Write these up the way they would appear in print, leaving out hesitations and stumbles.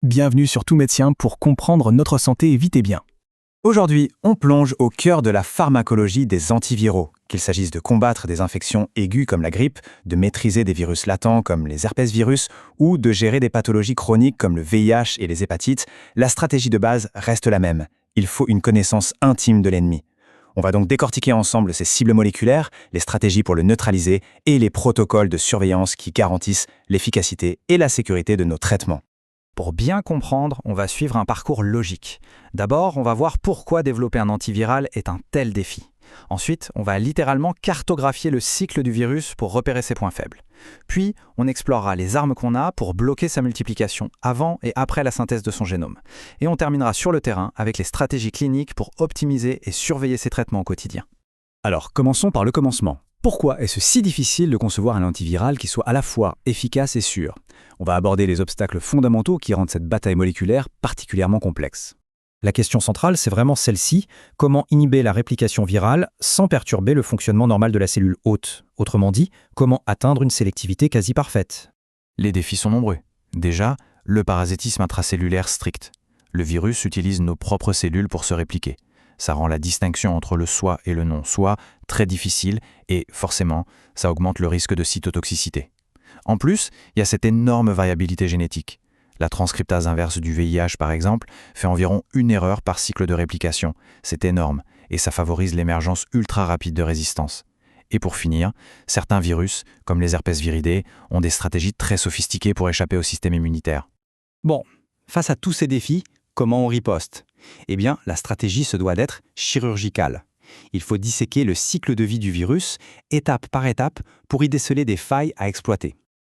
Bienvenue sur Tout Médecin pour comprendre notre santé vite et bien. Aujourd'hui, on plonge au cœur de la pharmacologie des antiviraux, qu'il s'agisse de combattre des infections aiguës comme la grippe, de maîtriser des virus latents comme les herpesvirus ou de gérer des pathologies chroniques comme le VIH et les hépatites. La stratégie de base reste la même. Il faut une connaissance intime de l'ennemi. On va donc décortiquer ensemble ces cibles moléculaires, les stratégies pour le neutraliser et les protocoles de surveillance qui garantissent l'efficacité et la sécurité de nos traitements. Pour bien comprendre, on va suivre un parcours logique. D'abord, on va voir pourquoi développer un antiviral est un tel défi. Ensuite, on va littéralement cartographier le cycle du virus pour repérer ses points faibles. Puis, on explorera les armes qu'on a pour bloquer sa multiplication avant et après la synthèse de son génome. Et on terminera sur le terrain avec les stratégies cliniques pour optimiser et surveiller ses traitements au quotidien. Alors, commençons par le commencement. Pourquoi est-ce si difficile de concevoir un antiviral qui soit à la fois efficace et sûr? On va aborder les obstacles fondamentaux qui rendent cette bataille moléculaire particulièrement complexe. La question centrale, c'est vraiment celle-ci: comment inhiber la réplication virale sans perturber le fonctionnement normal de la cellule hôte? Autrement dit, comment atteindre une sélectivité quasi parfaite? Les défis sont nombreux. Déjà, le parasitisme intracellulaire strict. Le virus utilise nos propres cellules pour se répliquer. Ça rend la distinction entre le soi et le non-soi très difficile et, forcément, ça augmente le risque de cytotoxicité. En plus, il y a cette énorme variabilité génétique. La transcriptase inverse du VIH, par exemple, fait environ une erreur par cycle de réplication. C'est énorme et ça favorise l'émergence ultra rapide de résistance. Et pour finir, certains virus, comme les herpesviridés, ont des stratégies très sophistiquées pour échapper au système immunitaire. Bon, face à tous ces défis, comment on riposte? Eh bien, la stratégie se doit d'être chirurgicale. Il faut disséquer le cycle de vie du virus, étape par étape, pour y déceler des failles à exploiter.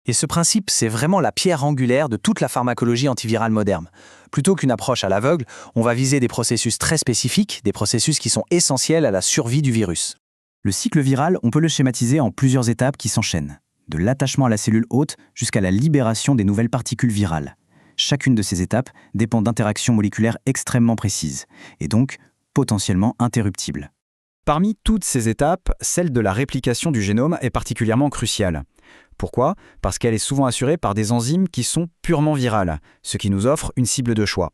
Et ce principe, c'est vraiment la pierre angulaire de toute la pharmacologie antivirale moderne. Plutôt qu'une approche à l'aveugle, on va viser des processus très spécifiques, des processus qui sont essentiels à la survie du virus. Le cycle viral, on peut le schématiser en plusieurs étapes qui s'enchaînent, de l'attachement à la cellule hôte jusqu'à la libération des nouvelles particules virales. Chacune de ces étapes dépend d'interactions moléculaires extrêmement précises, et donc potentiellement interruptibles. Parmi toutes ces étapes, celle de la réplication du génome est particulièrement cruciale. Pourquoi? Parce qu'elle est souvent assurée par des enzymes qui sont purement virales, ce qui nous offre une cible de choix.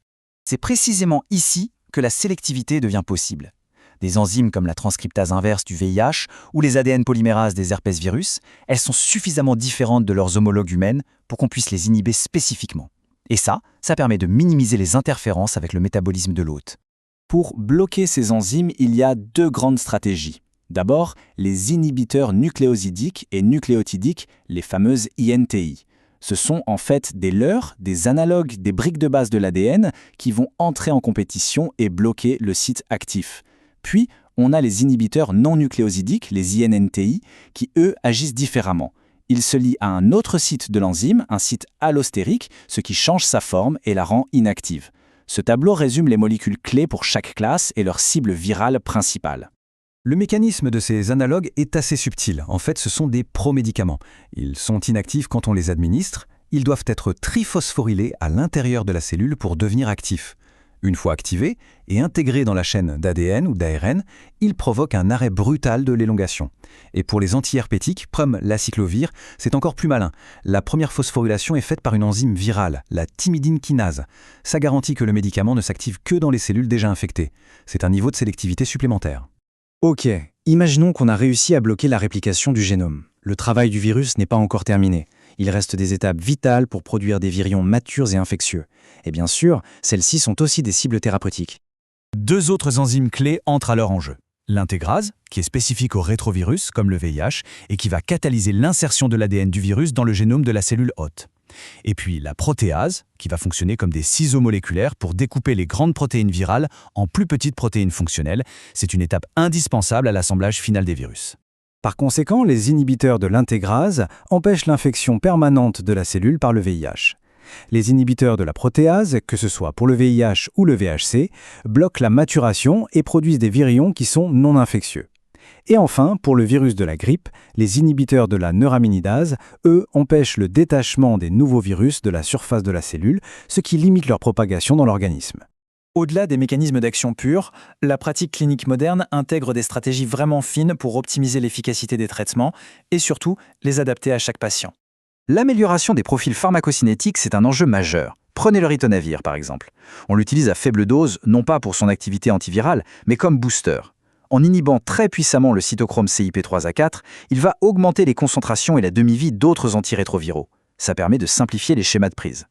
C'est précisément ici que la sélectivité devient possible. Des enzymes comme la transcriptase inverse du VIH ou les ADN polymérases des herpesvirus, elles sont suffisamment différentes de leurs homologues humaines pour qu'on puisse les inhiber spécifiquement. Et ça permet de minimiser les interférences avec le métabolisme de l'hôte. Pour bloquer ces enzymes, il y a deux grandes stratégies. D'abord, les inhibiteurs nucléosidiques et nucléotidiques, les fameuses INTI. Ce sont en fait des leurres, des analogues des briques de base de l'ADN qui vont entrer en compétition et bloquer le site actif. Puis, on a les inhibiteurs non nucléosidiques, les INNTI, qui eux agissent différemment. Ils se lient à un autre site de l'enzyme, un site allostérique, ce qui change sa forme et la rend inactive. Ce tableau résume les molécules clés pour chaque classe et leur cible virale principale. Le mécanisme de ces analogues est assez subtil. En fait, ce sont des promédicaments. Ils sont inactifs quand on les administre. Ils doivent être triphosphorylés à l'intérieur de la cellule pour devenir actifs. Une fois activés et intégrés dans la chaîne d'ADN ou d'ARN, ils provoquent un arrêt brutal de l'élongation. Et pour les antiherpétiques, comme l'aciclovir, c'est encore plus malin. La première phosphorylation est faite par une enzyme virale, la thymidine kinase. Ça garantit que le médicament ne s'active que dans les cellules déjà infectées. C'est un niveau de sélectivité supplémentaire. Ok, imaginons qu'on a réussi à bloquer la réplication du génome. Le travail du virus n'est pas encore terminé. Il reste des étapes vitales pour produire des virions matures et infectieux. Et bien sûr, celles-ci sont aussi des cibles thérapeutiques. Deux autres enzymes clés entrent alors en jeu. L'intégrase, qui est spécifique au rétrovirus, comme le VIH, et qui va catalyser l'insertion de l'ADN du virus dans le génome de la cellule hôte. Et puis la protéase, qui va fonctionner comme des ciseaux moléculaires pour découper les grandes protéines virales en plus petites protéines fonctionnelles. C'est une étape indispensable à l'assemblage final des virus. Par conséquent, les inhibiteurs de l'intégrase empêchent l'infection permanente de la cellule par le VIH. Les inhibiteurs de la protéase, que ce soit pour le VIH ou le VHC, bloquent la maturation et produisent des virions qui sont non infectieux. Et enfin, pour le virus de la grippe, les inhibiteurs de la neuraminidase, eux, empêchent le détachement des nouveaux virus de la surface de la cellule, ce qui limite leur propagation dans l'organisme. Au-delà des mécanismes d'action purs, la pratique clinique moderne intègre des stratégies vraiment fines pour optimiser l'efficacité des traitements et surtout les adapter à chaque patient. L'amélioration des profils pharmacocinétiques, c'est un enjeu majeur. Prenez le ritonavir, par exemple. On l'utilise à faible dose, non pas pour son activité antivirale, mais comme booster. En inhibant très puissamment le cytochrome CYP3A4, il va augmenter les concentrations et la demi-vie d'autres antirétroviraux. Ça permet de simplifier les schémas de prise.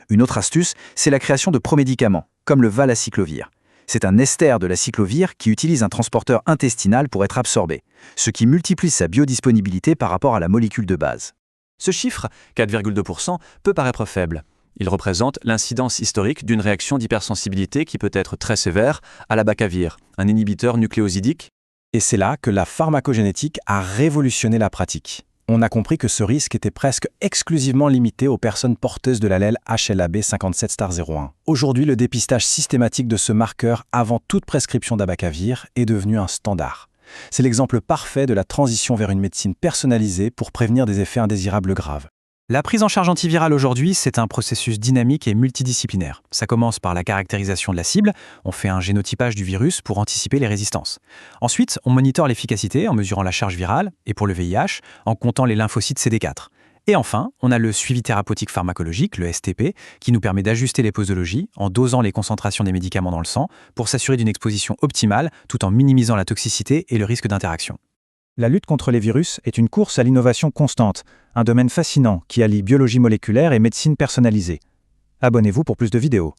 Une autre astuce, c'est la création de promédicaments, comme le valaciclovir. C'est un ester de la cyclovir qui utilise un transporteur intestinal pour être absorbé, ce qui multiplie sa biodisponibilité par rapport à la molécule de base. Ce chiffre, 4,2%, peut paraître faible. Il représente l'incidence historique d'une réaction d'hypersensibilité qui peut être très sévère à l'abacavir, un inhibiteur nucléosidique. Et c'est là que la pharmacogénétique a révolutionné la pratique. On a compris que ce risque était presque exclusivement limité aux personnes porteuses de l'allèle HLA-B57*01. Aujourd'hui, le dépistage systématique de ce marqueur avant toute prescription d'abacavir est devenu un standard. C'est l'exemple parfait de la transition vers une médecine personnalisée pour prévenir des effets indésirables graves. La prise en charge antivirale aujourd'hui, c'est un processus dynamique et multidisciplinaire. Ça commence par la caractérisation de la cible, on fait un génotypage du virus pour anticiper les résistances. Ensuite, on monitore l'efficacité en mesurant la charge virale, et pour le VIH, en comptant les lymphocytes CD4. Et enfin, on a le suivi thérapeutique pharmacologique, le STP, qui nous permet d'ajuster les posologies en dosant les concentrations des médicaments dans le sang pour s'assurer d'une exposition optimale tout en minimisant la toxicité et le risque d'interaction. La lutte contre les virus est une course à l'innovation constante, un domaine fascinant qui allie biologie moléculaire et médecine personnalisée. Abonnez-vous pour plus de vidéos.